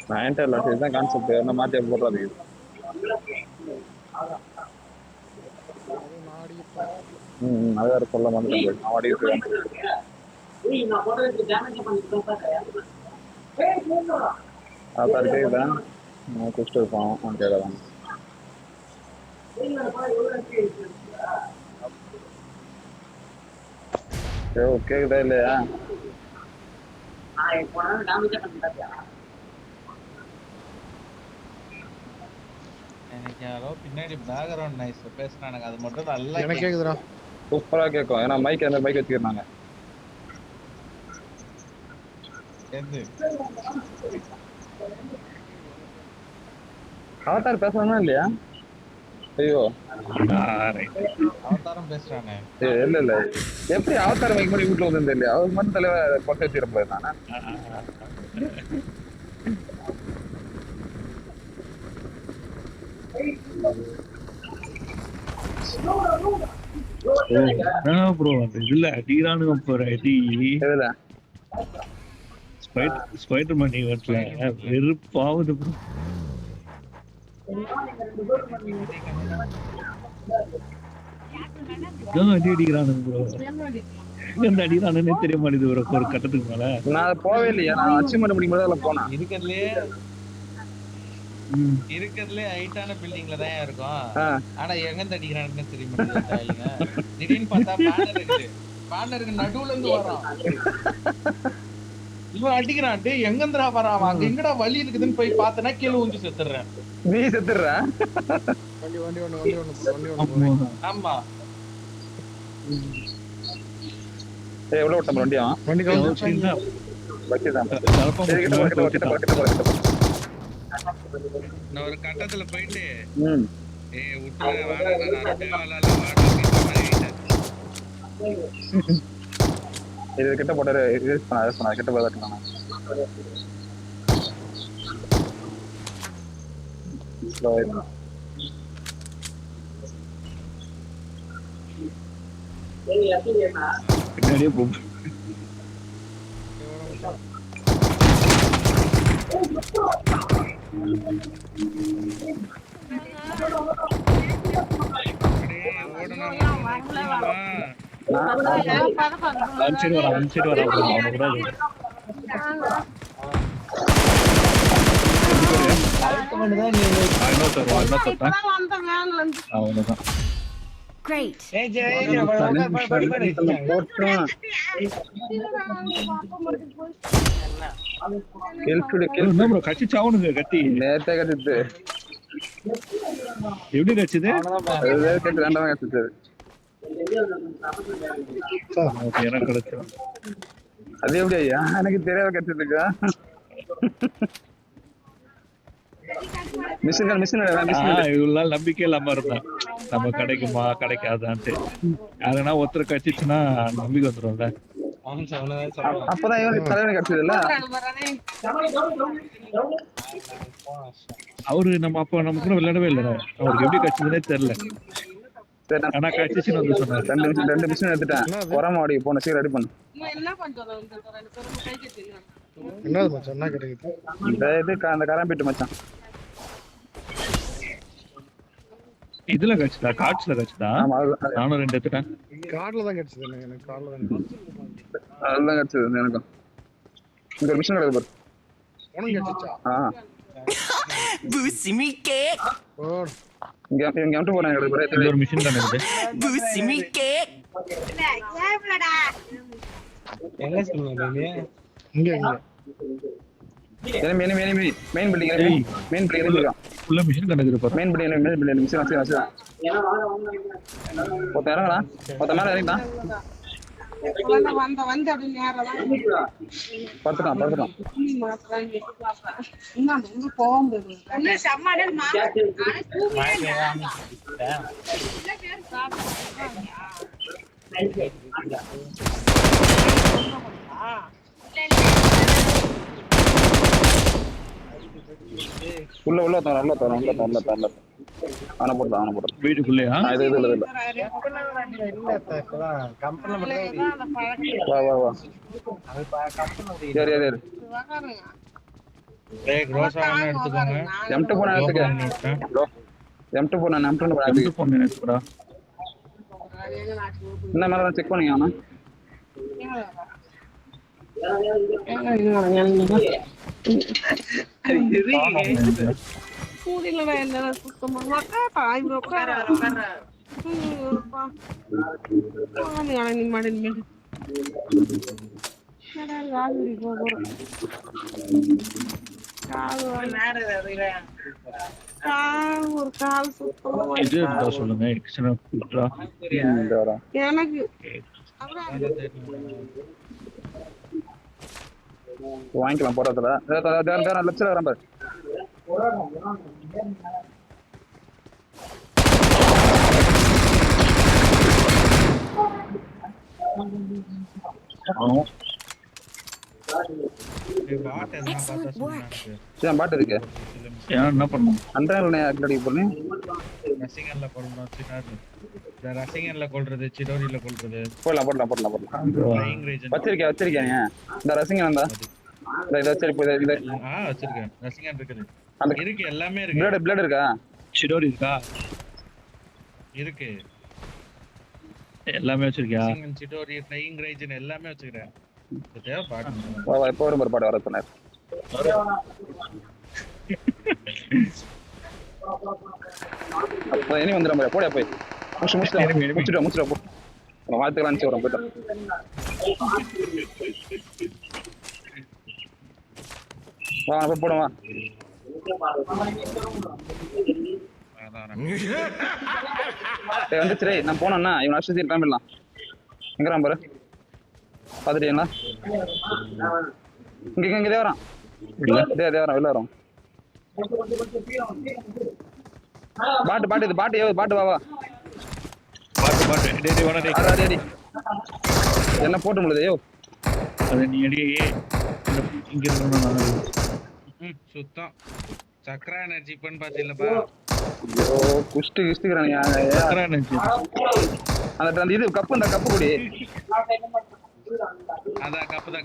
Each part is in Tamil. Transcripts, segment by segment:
நான் இல்ல இதுதான் கான்செப்ட் என்ன மாத்தி போடுறது அது வேற சொல்ல மாட்டேன் நான் ஆடி இருக்கேன் ஆத்தாரு கேக்குதான் நான் குடிச்சிட்டு இருப்போம் அவன் கேட்கலாம் கேக்குதா இல்லையா எனக்கு யாரோ பின்னாடி பேக்ரவுண்ட் நாய்ஸ் பேசுறானுங்க அது மட்டும் நல்லா எனக்கு கேக்குதுடா சூப்பரா கேட்கும் ஏன்னா மைக் அந்த மைக் வச்சுக்கிறாங்க எது அவதார் பேசணுமா இல்லையா ஐயோ அவதாரம் பேசுறானே இல்ல இல்ல எப்படி அவதார் மைக் மாதிரி வீட்டுல வந்து இல்லையா அவர் மட்டும் தலைவர் கொட்டை வச்சிருப்பேன் நானே ப்ரோ இதுல அடிக்கிறானுங்க போற அடி ஸ்பைடர் மணி வரல வெறுப்பாவுது ப்ரோ அடி அடிக்கிறானுங்க ப்ரோ எங்க அடிக்கிறானுன்னே தெரிய மாட்டேது ப்ரோ ஒரு கட்டத்துக்கு மேல நான் போவே இல்லையா நான் அச்சீவ்மெண்ட் முடிக்கும் போனேன் இருக்கிறதுலே ஹைட்டான பில்டிங்ல தான் இருக்கும் ஆனா எங்க அடிக்கிறானுன்னு தெரிய மாட்டேங்குது திடீர்னு பார்த்தா பேனருக்கு நடுவுல இருந்து வரான் இவன் அடிக்கிறான் டேய் எங்கந்திரா வரான் அங்க எங்கடா வலி இருக்குதுன்னு போய் பார்த்தனா கீழே ஊஞ்சி செத்துறேன் நீ செத்துறா வண்டி ஆமா ஏய் எவ்வளவு ஓட்டம் வண்டியா வண்டி கவுந்து பக்கிதான் நான் ஒரு கட்டத்துல போயிட்டு ஏய் விட்டுற வாடா நான் தேவலால வாடா இது கிட்ட போட்டாரு யூஸ் பண்ண கிட்ட போதாட்டலாம் பின்னாடியே போ சரி வரா அவ்வளவுதான் Great. கட்சி சாவணுங்க கத்தி நேரத்தை கட்டிட்டு எப்படி கட்சிது ரெண்டாவது கட்டிச்சு எனக்கு கிடைச்சது அது எப்படி ஐயா எனக்கு தெரியாத கட்டிருக்கா இவ்வளவு நம்பிக்கை இல்லாம இருந்தான் நம்ம கிடைக்குமா கிடைக்காதான்ட்டு யாருன்னா ஒருத்தர் கட்சிச்சுன்னா நம்பிக்கை வந்துடும்ல அப்பதான் இவனுக்கு தலைவனை கிடைச்சதுல்ல அவரு நம்ம அப்ப நம்ம கூட விளையாடவே இல்லை அவருக்கு எப்படி கட்சிதுன்னே தெரியல ஆனா கட்சிச்சுன்னு வந்து சொன்னாரு 2 மிஷின் எடுத்துட்டேன் உரமாடி போன சீர் ரெடி பண்ணு என்னது மச்சான் என்ன கிடைக்குது இது அந்த கரம்பிட்டு மச்சான் இதுல கட்சிதா காட்ஸ்ல கட்சிதா நானும் 2 எடுத்துட்டேன் கார்ட்ல தான் கிடைச்சது எனக்கு கார்ட்ல தான் அதுதான் கிடைச்சது எனக்கும் இங்க ஒரு மிஷின் கிடக்கு பாரு உனக்கு கிடைச்சா Busimi cake. இங்க வந்து போறாங்க கிடக்கு பாரு இது ஒரு மிஷின் தான இது Busimi cake. எங்க சொல்லுங்க நீ இங்க இங்க மெயின் பில்டிங் ஃபுல்லா மிஷின் கணக்கு பாரு மெயின் பில்டிங் மிஷின் ஒருத்தன் இறங்கலாம் ஒருத்தன் மேல இறங்கிட்டான் படுத்துட்டான் உள்ள தரல அவனை போட்டு வீட்டுக்குள்ளேயா? இது இல்ல வா வா வா சரி சரி க்ரோஸா ஒண்ணு எடுத்துக்கோங்க. M2 போன எடுத்துக்க ப்ரோ. M2 போன எடுத்துடா. என்ன மேல செக் பண்ணீங்க அவன? கூடிலடா என்ன சுத்தமா மக்கா ஐ உட்கார பா நீ மாடல் மேல என்னடா ராகுரி போறோம் ஒரு கால் சுத்தமா இது சொல்லுங்க எக்ஸ்ட்ரா குட்ரா எனக்கு வாங்கிக்கலாம் போறதுல லெஃப்ட் சைடு வரேன் பாரு. Excellent work. பாட்டு இருக்கு என்ன பண்ணும்? அடிக்க போறேன். ரசிகன்ல கொல்றோம் சினாரு. இந்த ரசிகன்ல கொல்றது சிடோரில கொல்றது. போடலாம் ஃளைங் ரீஜன் வச்சிருக்கேன் இந்த ரசிகன் வந்தா இத சரி போய் இத வச்சிருக்கேன். ரசிகன் இருக்குது. அந்த இருக்கு எல்லாமே இருக்கு. பிளேட் இருக்கா? சிடோரி இருக்கா? இருக்கு. எல்லாமே வச்சிருக்கியா? ரசிகன் சிடோரி ஃளைங் ரீஜன் எல்லாமே வச்சிருக்கேன். தேவ பாட்டு. வா இப்போ ஒரு பாட்டு வர சொன்னார். அப்ப இனி வந்துடும் போய் போய் முடிச்சுட்டு போ. வாழ்த்துக்கள் அனுப்பிச்சு வரோம் போயிட்டோம். வா போய் போடுவா. வந்துச்சு நான் போனேன்னா இவன் அடிச்சு கிளம்பிடலாம். எங்கிறான் பாரு பாத்துட்டீங்களா? இங்க தேவரான் தேவரான் வெளில வரும். பாட்டு இது பாட்டு வா பாட்டு என்ன போட்டு முடியுது? ஐயோ அது நீ அடி இங்க சுத்தம் சக்கரா எனர்ஜி பண்ண பாத்தீங்களா? ஐயோ குஷ்டுறானுங்க. சக்கரா எனர்ஜி அந்த இது கப்பு இந்த கப்பு குடி அதான் கப்பு தான்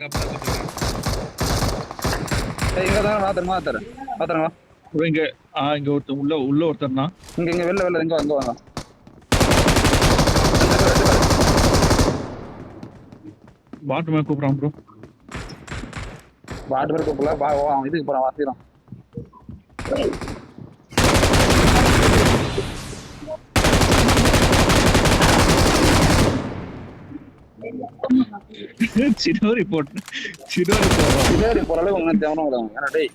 இங்க தான் பாத்துறேன் இங்க இங்க ஒருத்தர் உள்ள ஒருத்தர்னா இங்க வெளில இங்க வாங்க. பாட்டு மேல கூப்பிடுறான் ப்ரோ. பாட்டு மேல கூப்பிடல இதுக்கு போறான் வாசிக்கிறான். சிடோரி போற அளவுக்கு ஒன்றும் தேவனும் டேய்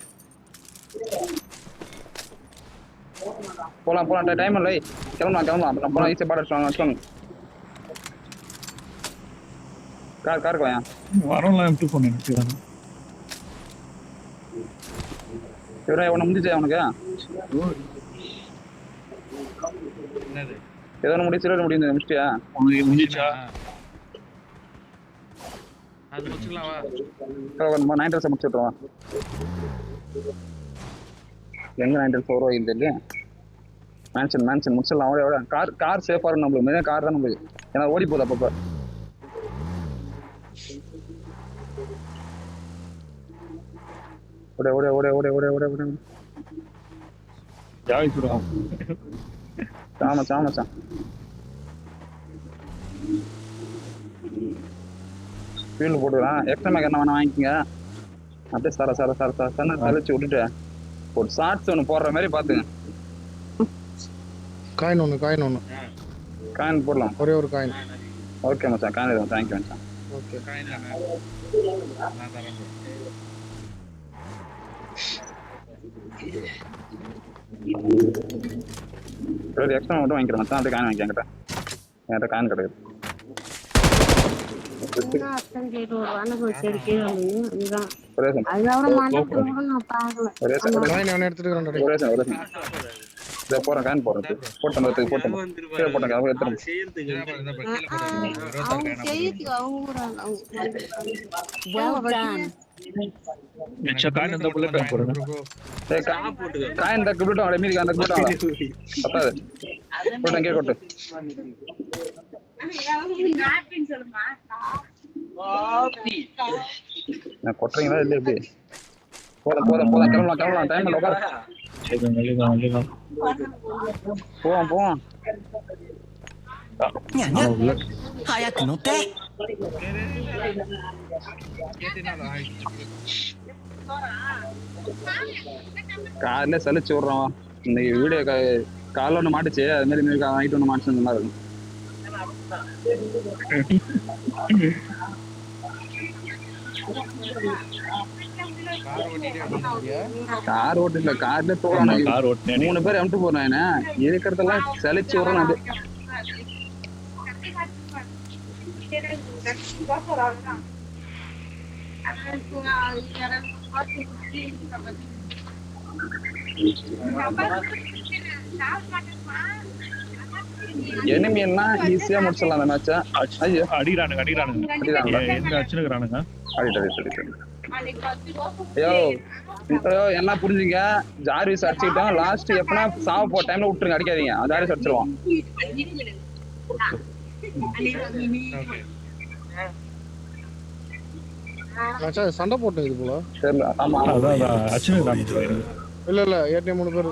போலாம் டைம் இல்லை. கிளம்பலாம் நம்ம போலாம். ஈஸியாக பாட்டு வச்சுக்கோங்க. காருக்கு வாயா வரலாம். M2 போன் நினைக்கிறாங்க. உன முடிஞ்சா அவனுக்கு ஏதோ முடிச்சு முடிச்சியா? உனக்கு முடிஞ்சா அது முடிச்சுக்கலாம். வா 9 முடிச்சுட்டுருவா. எங்க 9 இந்த இல்லையா? மேன்ஷன் முடிச்சிடலாம். அவரோட கார் சேஃபா இருக்கும் நம்மளுக்கு. மெயினாக கார் தான் நம்மளுக்கு. ஏன்னா ஓடி போகுது அப்பப்போ. ஓட ஜாவி சுடுவான். சாமச்சான் ஃபீல்டு போட்டுக்கலாம். எக்ஸ்ட்ரா மேக் என்ன வேணா வாங்கிக்கோங்க. அப்படியே சர தலைச்சு விட்டுட்டு ஒரு ஷார்ட்ஸ் ஒன்று போடுற மாதிரி பார்த்துங்க. காயின் ஒன்று காயின் போடலாம். ஒரே ஒரு காயின். ஓகே மச்சான் காயின் தேங்க்யூ மச்சான். ஓகே நான் தரேன். எக்ஸ்ட்ரா மட்டும் வாங்கிக்கிறேன் மச்சான். அப்படியே காயின் வாங்கிக்க. என்கிட்ட காயின் கிடையாது. போறேன் காயின் போறேன் Well done. மிச்ச காயின் இருந்தா புல்லட் போடுங்க. ஏய் காயின் இந்த புல்லட் வாங்க மீதி அந்த புல்லட் வாங்க பத்தாது போடு அங்கே கொட்டு நான் கொட்றீங்களா இல்ல எப்படி போதும் கிளம்பலாம் டைம் இல்ல உட்காரு போவோம் 早く乗って。 காலையில சலிச்சு விடுறோம் இன்னைக்கு வீடியோ காலைல ஒண்ணு மாட்டுச்சு அது மாதிரி நைட் ஒண்ணு மாட்டுச்சு நல்லா இருக்கும் கார் ஓட்டுல கார்ல போறானே 3 பேர் எம்ட்டு போறானே இருக்கிறதெல்லாம் சலிச்சு விடுறோம் அது enemy எல்லாம் ஈஸியா முடிச்சிடலாம் அந்த மேட்ச அடிறானுங்க எங்க அடிச்சுறானுங்க ஐயோ எல்லாம் புரிஞ்சுங்க ஜார்விஸ் அடிச்சுக்கிட்டோம் லாஸ்ட் எப்பனா சாவ போ டைம்ல விட்டுருங்க அடிக்காதீங்க ஜார்விஸ் அடிச்சிருவான் மச்சான் சண்டை போட்டு இது போல தெரியல ஆமா அதான் அடிச்சுறானுங்க இல்ல ஏற்கனவே 3 பேர்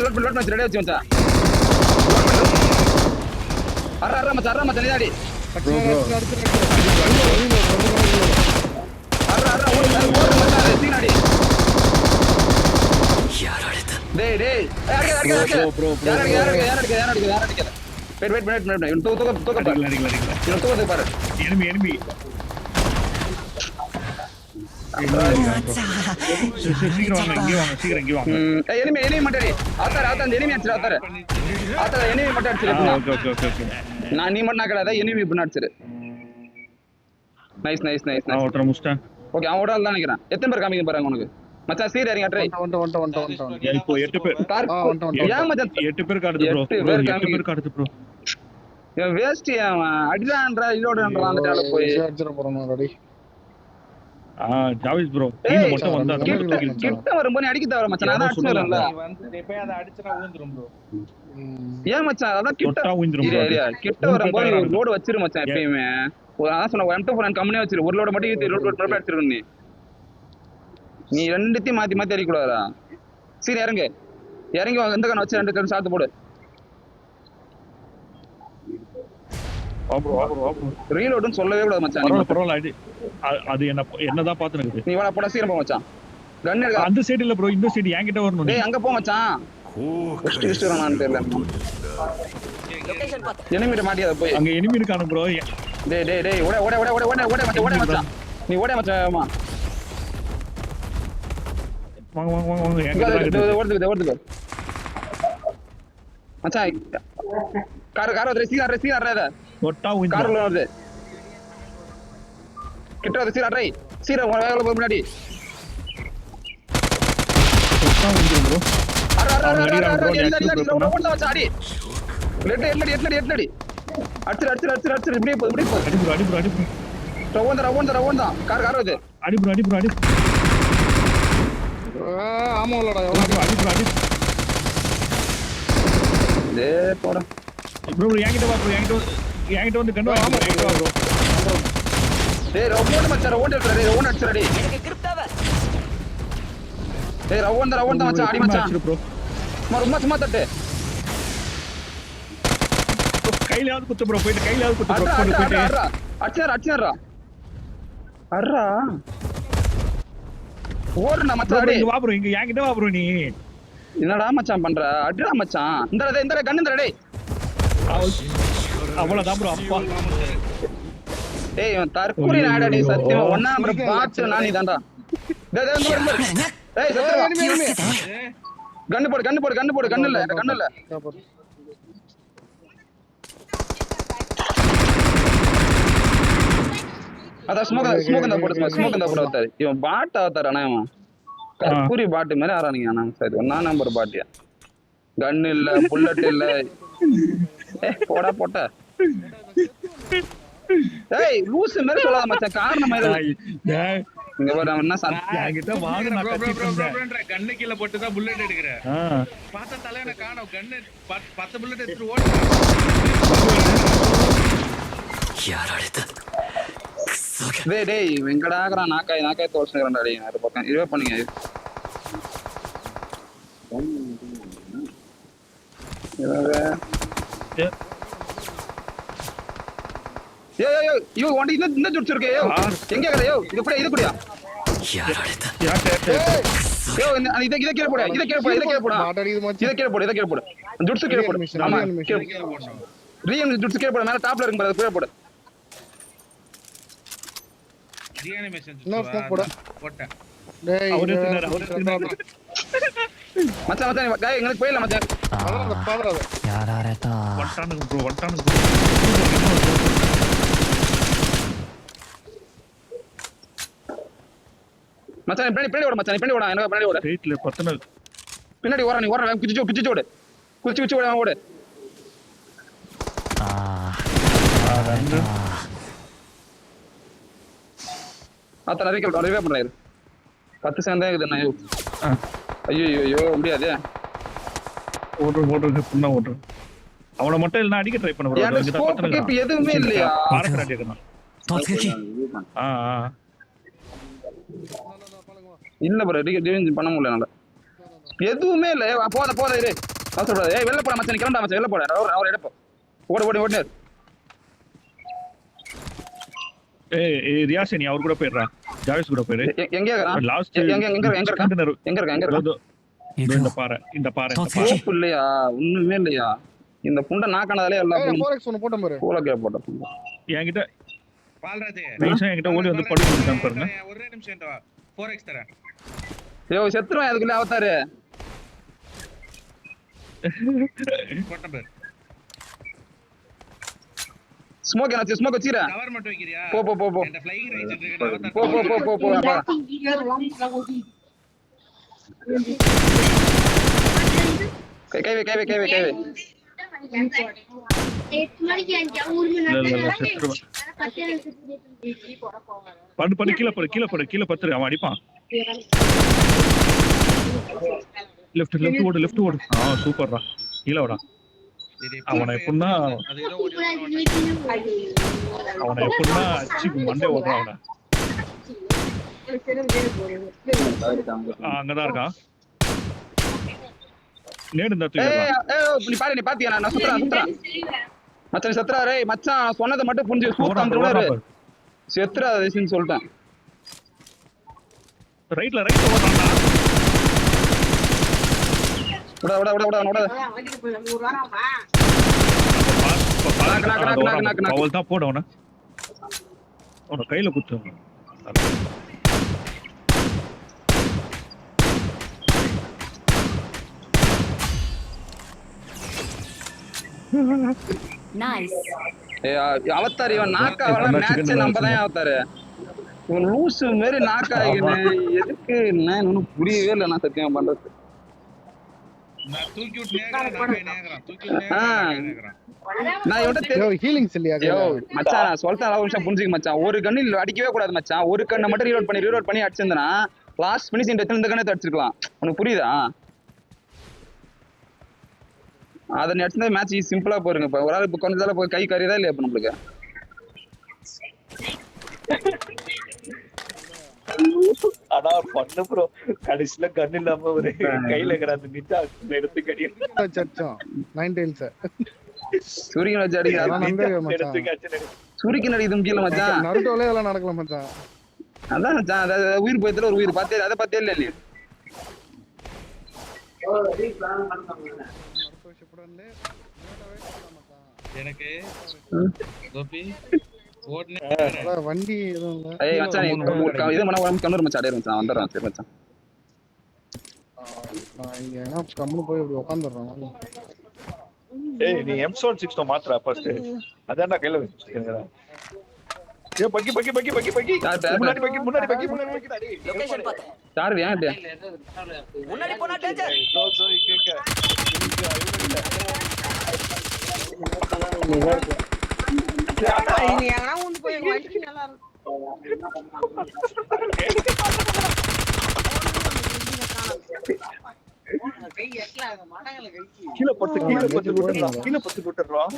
லோட் பண்ணி ரெடி வச்சு மச்சான் அரற மச்சான் நிதாடி அரற ஓடு மச்சான் சீனாடி டேய் ப்ரோ யார் அடிக்குது வெயிட் இவன் தூக்க பாரு இவன் தூக்க பாரு enemy சீக்கிரம் வாங்க enemy மட்டும் ஆத்தார அந்த enemy அடிச்சிரு ஆத்தார enemy மட்டும் அடிச்சிரு ஓகே நான் நீ மட்டும் நாக்கடாத enemy இப்ப அடிச்சிரு நைஸ் ஓட்ற முஸ்டா ஓகே அவன் ஓடால தான் நினைக்கிறேன் எத்தனை பேர் காமிக்க போறாங்க உனக்கு மச்சான் சீர் இறங்க ட்ரை இப்போ 8 பேர் ஏன் மச்சான் 8 பேர் காடுது ப்ரோ 8 பேர் காடுது ப்ரோ இவன் வேஸ்ட் அவன் அடிடான்றா இதோடன்றா அந்த டால போய் அடிச்சிர போறோம் ரெடி ஜாவிஸ் ப்ரோ கீழ மட்டும் வந்தா கிட்ட வரும்போது அடிக்க தவற மச்சான் நான் அடிச்சு வரேன்ல வந்து போய் அத அடிச்சனா ஊந்துரும் ப்ரோ ஏன் மச்சான் அத கிட்ட ஊந்துரும் கிட்ட வரும்போது ஒரு லோட் வச்சிரு மச்சான் எப்பயுமே அதான் சொன்ன M24 கம்பெனியே வச்சிரு ஒரு லோட் மட்டும் ஏத்தி லோட் வச்சிருக்க நீ ரெண்டுத்தையும் மாத்தி அடிக்க கூடாதா சரி இறங்கு எந்த கண்ண வச்சு 2 கண்ணு சாத்து போடு ரீலோட்னு சொல்லவே கூடாது மச்சான் பரவாயில்லை அது என்னதான் பாத்து இருக்குது நீ வாடா போடா சீக்கிரம் போ மச்சான் கன் எடுக்க அந்த சைடு இல்ல ப்ரோ இந்த சைடு என்கிட்ட வரணும் டேய் அங்க போ மச்சான் வெஸ்ட் வரணும் தெரியல எனிமிட்ட மாட்டியாத போய் அங்க எனிமி இருக்கானு ப்ரோ டேய் ஓட மச்சான் நீ ஓட மச்சான் வாங்க எங்க ஓடுது மச்சான் கார் வந்து சீக்கிரம் ஒட்டா ஊந்து கார்ல வருது கிட்ட வந்து சீக்கிரம் வேகல போய் முன்னாடி ஒட்டா ஊந்து ப்ரோ ஓட மச்சான் அடி எட்லடி அடிச்சிரு இப்படியே போ அடி ப்ரோ ரவுண்ட் தான் கார் வருது அடி ப்ரோ ஆமா உள்ளடா அடி ப்ரோ டேய் போடா ப்ரோ என்கிட்ட வா ப்ரோ என்கிட்ட வந்து கண்டு வா ப்ரோ டேய் ரவுண்ட் மச்சான் ரவுண்ட் அடிச்சுடா டேய் எனக்கு கிரிப் தேவை. டேய் ரவுண்ட் தான் மச்சான் அடி மச்சான் ப்ரோ சும்மா தட்டு கையிலாவது குத்து ப்ரோ போயிட்டு கையிலாவது குத்து ப்ரோ போயிட்டு அடிச்சாரா அர்ரா ஓடுடா மச்சான் ப்ரோ இங்க வா ப்ரோ இங்க என்கிட்ட வா ப்ரோ நீ என்னடா மச்சான் பண்ற அடிடா மச்சான் இந்த கண்ணு இந்த டேய் அவ்வளவுதான் ப்ரோ அப்பா டேய் இவன் தற்கொலை நாடா டேய் சத்தியமா ஒண்ணா நம்பர் பாத்து நானி தான்டா டேய் சத்தியமா கண்ணு போடு கண்ணு இல்ல அதான் ஸ்மோக் அந்த போடு அவதாரு இவன் பாட் அவதார் அண்ணா இவன் கற்பூரி பாட்டு மாதிரி ஆறானுங்க அண்ணா சரி ஒன்னா நம்பர் பாட்டியா கன் இல்ல புல்லட் இல்ல போட்ட ஏய் லூஸ் மாதிரி சொல்லாத மச்சான் காரணம் இங்க பாரு அவன் என்ன என்கிட்ட வாங்க நான் கத்திட்டு இருந்தேன் கண்ணு கீழ போட்டு தான் புல்லட் எடுக்கிறேன் பார்த்தா தலையன காணோம் கண்ணு 10 புல்லட் எடுத்து ஓடு டேய் வெங்கடாகரா நாக்காய் தோல்சங்கறடா டேய் அது பக்கம் இருவே பண்ணுங்க யோ வண்டி இந்த ஜுட்சிருக்கே யோ எங்க இருக்கற யோ இது குடியா யோ இத கீழ போடு இத கீழ போடு ஜுட்ஸ் கீழ போடு ஆமா ரீஎன் ஜுட்ஸ் கீழ போடு மேல டாப்ல இருக்கு பாரு கீழ போடு ரீஅனிமேஷன் போட்டேன் டேய் அவரே மச்சான் டேய் எங்களுக்கு போயிடலாம் மச்சான் பாதறாத யாராரேதா வட்டானுக்கு ப்ரோ மச்சான் பின்னாடி ஓடு மச்சான் பின்னாடி ஓடு எனக்கு பின்னாடி ஓடு ஸ்ட்ரைட்ல பத்தன பின்னாடி ஓடுற நீ ஓடுற குச்சி ஓடு குச்சி ஓடு ஓடு அத்தனை ரிவே பண்றாரு 10 செகண்ட் தான் இருக்குது நான் ஐயோ முடியாது ஓடுற புண்ணா ஓடுற அவனை மட்டும் இல்ல அடிக்க ட்ரை பண்ண ப்ரோ எனக்கு ஸ்கோப் கேப் எதுவுமே இல்லையா பாரக்கற அடிக்கணும் இல்ல ப்ரோ டிவிஞ்சன் பண்ண முடியல என்னால எதுவுமே இல்ல போத இரு அவசரப்படாத ஏய் வெளில போடா மச்சான் நீ கிளம்படா மச்சான் வெளில போடா அவர் எடுப்போ ஓடு ஏய் ரியாஸ் நீ அவர் கூட போயிடுறா ஜாவிஸ் கூட போயிடு எங்க இருக்கற லாஸ்ட் எங்க இருக்க இந்த பாறை ஸ்கோப் இல்லையா ஒண்ணுமே இல்லையா இந்த புண்ட நாக்கானதாலே எல்லாம் போரெக்ஸ் ஒன்னு போட்டேன் பாரு போலக்கே போட்டேன் என்கிட்ட பால்ராஜே நைஸா என்கிட்ட ஓடி வந்து படுத்துட்டான் பாருங்க ஒரே நிமிஷம் இந்த 4x தரேன் யோ செத்துறோம் அதுக்குள்ள அவதாரு போட்டேன் பாரு ஸ்மோக் வச்சிரா கவர் மட்டும் வைக்கிறியா போ இந்த ஃளைங் ரேஞ்ச் இருக்கு போ அப்பா கை படு கீழே பத்துரு அவன் அடிப்பான் லெஃப்ட் ஓடு சூப்பர்டா கீழே வாடா அவனை எப்படின்னா அச்சு மண்டே ஓடுறான் அவனை அங்கதான் இருக்கான் நேடு இந்த நீ பாரு நீ பாத்தியா நான் சுத்துறேன் மச்சான் சத்துறாரே மச்சான் சொன்னதை மட்டும் புரிஞ்சு சூப்பர் செத்துறா ரேசின்னு சொல்லிட்டேன் ரைட்ல ஓடுறான்டா அவள் தான் போட அவனை கையில குத்து அவத்தாரு இவன் நாக்காவல மேட்ச் நம்ம தான் அவத்தாரு இவன் லூசு மாதிரி நாக்காயின்னு எதுக்கு என்ன புரியவே இல்லை நான் சத்தியமா பண்றது நான் தூக்கி விட்டு நேக்குறேன் நான் கை நேக்குறேன் தூக்கி விட்டு நேக்குறேன் நான் இவன்ட்ட யோ ஹீலிங்ஸ் இல்லையா யோ மச்சான் நான் சொல்றேன் ஒரு நிமிஷம் புரிஞ்சுக்க மச்சான் ஒரு கண்ணு அடிக்கவே கூடாது மச்சான் ஒரு கண்ணை மட்டும் ரீலோட் பண்ணி அடிச்சிருந்தனா லாஸ்ட் ஃபினிஷிங் டச்சில் இந்த கண்ணை அடிச்சிருக்கலாம் உனக்கு புரியுதா அதை நீ அடிச்சிருந்தா மேட்ச் சிம்பிளா போயிருங்க இப்போ ஒரு ஆள் இப்போ கொஞ்சம் போய் கை கறியதா இல்லையா இப்போ நம்மளுக்கு ஆனா பண்ணு ப்ரோ கடைசியில கண்ணு இல்லாம ஒரு கையில இருக்கிற அந்த மிட்டா எடுத்து கடியும் சச்சம் 9 டைல்ஸ் சூரியன் வச்சு அடிக்க எடுத்து சூரியன் அடிக்குது முக்கியம் மச்சான் நருட்டோல எல்லாம் நடக்கல மச்சான் அதான் மச்சான் அதாவது உயிர் போயத்துல ஒரு உயிர் பார்த்தே அதை பார்த்தே இல்லை இல்லையா எனக்கு கோபி ஓடுனே வண்டி எதுவும் இல்ல ஏய் மச்சான் இது மன உடம்பு கண்ணூர் மச்சான் அடையற மச்சான் வந்துறேன் சரி மச்சான் நான் இங்க என்ன கம்முனு போய் இப்படி உட்கார்ந்துறேன் ஏய் நீ M7 மாத்ரா ஃபர்ஸ்ட் அதான் நான் கையில வச்சிருக்கேன் ஏ பக்கி முன்னாடி லொகேஷன் பாத்து யார் ஏன் முன்னாடி போனா டேஞ்சர் இனி எங்கனா வந்து போய் வண்டி நல்லா கீழ பத்து விட்டுறோம்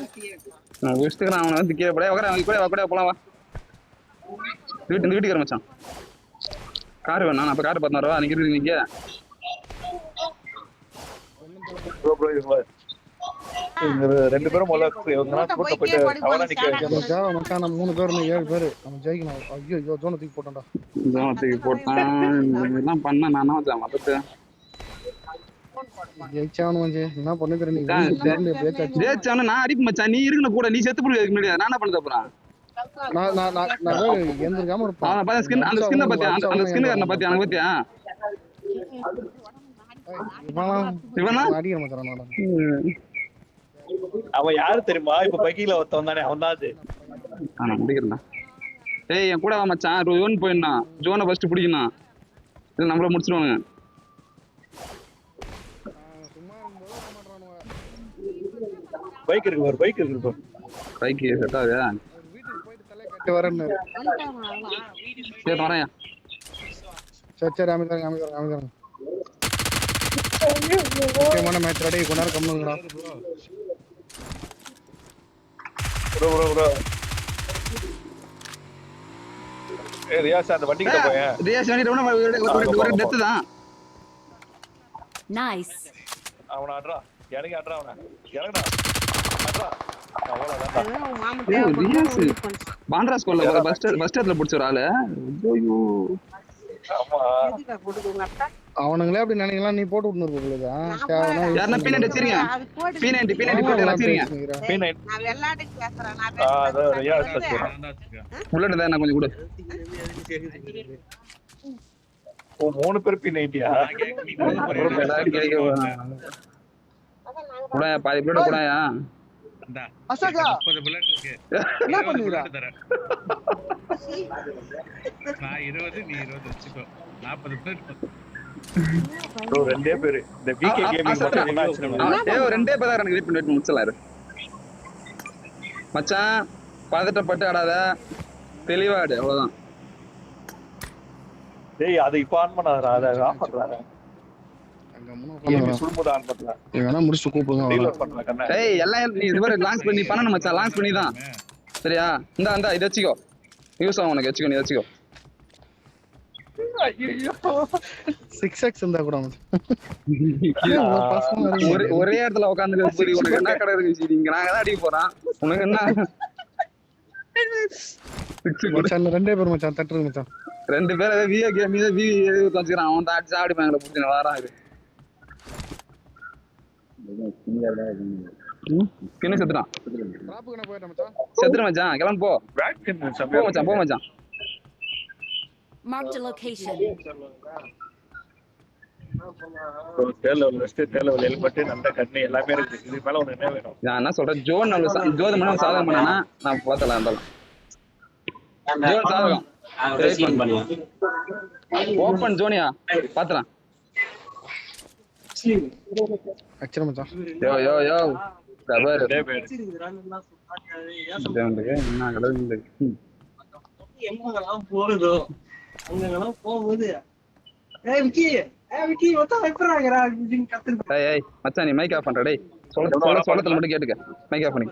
நான் விஷ்டுக்குறேன் அவனை வந்து கீழே போட கூட போலாம் வா வீட்டுக்கு மச்சான் கார் வேணா நான் அப்ப கார் 16 ரூபா நீங்க இருக்கீங்க ரெண்டு பேரும் கூட்ட போயிட்டு அவனா நிக்க மச்சான் நம்ம 3 பேர் 7 பேர் நம்ம ஜெயிக்கணும் ஐயோ ஜோனை தூக்கி போட்டான்டா ஜோனத்துக்கு போட்டான் இதெல்லாம் பண்ண நானா மச்சான் மத்தது ஜெயிச்சானு வந்து என்ன பண்ண தெரியல நீ ஜெயிச்சானு நான் அடிப்பு மச்சான் நீ இருக்கணும் கூட நீ செத்து போடுவ அதுக்கு முன்னாடி நான் என்ன பண்ண போறேன் நான் எந்திருக்காம அந்த ஸ்கின்னை பத்தியா அந்த ஸ்கின்னுக்காரனை பத்தியா எனக்கு பத்தியா இவனா அடிக்கிற மச்சான் அவன் யாரு தெரியுமா இப்ப பைக்கில ஒருத்தவன் தானே அவன் தான் அது நான் முடிக்கிறேன் ஏய் என் கூட வா மச்சான் ஜோன் போயிடனா ஜோனை ஃபர்ஸ்ட் பிடிக்கணும் இல்லை நம்மள முடிச்சிருவாங்க பைக் இருக்கு பைக் செட் ஆகுதா வரேன்னு சரி வரேன் சரி அமைதியாக முக்கியமான மேட்ச் ரெடி கொண்டாட கம்முங்கடா ப்ரோ ஏய் ரியாஸ் அந்த வண்டி கிட்ட போய் ரியாஸ் வண்டி ஒரு டெத் தான் நைஸ் அவன ஆட்றா எனக்கு ஆட்றா அவன இறங்குடா ஆட்றா பாண்டரா ஸ்கூல்ல பஸ் ஸ்டாண்ட்ல பிடிச்ச ஒரு ஆளு ஐயோ அவனுங்களே அப்படி நினைக்கலாம் நீ போட்டு விட்டுருக்கா யாரனா P90 வச்சிருங்க P90 போட்டு வச்சிருங்க நான் வெள்ளாட்டுக்கு பேசுறேன் நான் அத ரியாஸ் பேசுறேன் புல்லட் தான் நான் கொஞ்சம் கூட ஓ 3 பேர் P90யா கூட பாதி புல்லட் கூடயா அசகா 30 புல்லட் இருக்கு என்ன பண்ணுவீரா நான் 20 நீ 20 வச்சுக்கோ 40 புல்லட் ப்ரோ ரெண்டே பேர் இந்த விகே கேமிங் மட்டும் மேட்ச் ஏய் ரெண்டே பேர் எனக்கு வெயிட் பண்ணி முடிச்சலாரு மச்சான் பதட்டப்பட்டு ஆடாத தெளிவா ஆடு அவ்வளவுதான் டேய் அது இப்ப ஆன் பண்ணாதடா அத ஆஃப் பண்றானே சுடும்போது ஆன் பண்ணலாம் வேணா முடிச்சு கூப்பிடுங்க ரீலோட் பண்ணலாம் கண்ணா ஏய் எல்லாம் நீ இதுவரை லான்ச் பண்ணி பண்ணணும் மச்சான் லான்ச் பண்ணி தான் சரியா இந்த இத வெச்சுக்கோ யூஸ் ஆகும் உனக்கு வெச்சுக்கோ நீ வெச்சுக்கோ ஐயோ 6x இருந்தா கூட ஒரே இடத்துல உட்கார்ந்து புரி உனக்கு என்ன கடை இருக்கு நீங்க நாங்க தான் அடிக்க போறோம் உனக்கு என்ன மச்சான் ரெண்டே பேர் மச்சான் தட்டுங்க மச்சான் ரெண்டு பேர் விஏ கேம் மீது வி வச்சுக்கிறான் அவன் தான் அடிச்சு ஆடி மேங்கல புடிச்சு வாரான் இது கிணு செத்துறான் டிராப்புக்கு போயிட்டேன் மச்சான் செத்துற மச்சான் கிளம்பு போ போ மச்சான் Marked a location. எல்லாமே இருக்கு இது மேல ஒண்ணு என்ன வேணும் நான் என்ன சொல்றேன் ஜோன் நம்ம ஜோத மன சாதகம் பண்ணனா நான் பார்த்தலாம் இருந்தாலும் ஜோன் சாதகம் ஓபன் ஜோனியா பாத்தலாம் அச்சரம் மச்சான். யோ யோ யோ கபர் டேய் பேர் இதுக்கு என்ன கடவுள் எங்கெல்லாம் போகுதோ அங்கெல்லாம் போகுது. ஏய் விக்கி, விக்கி மொத்தம் வைப்பறாங்கடா அப்படின்னு கத்துட்டு. ஏய் ஏய் மச்சான் நீ மைக் ஆஃப் பண்ற டேய் சொல்லத்துல மட்டும் கேட்டுக்க மைக் ஆஃப் பண்ணி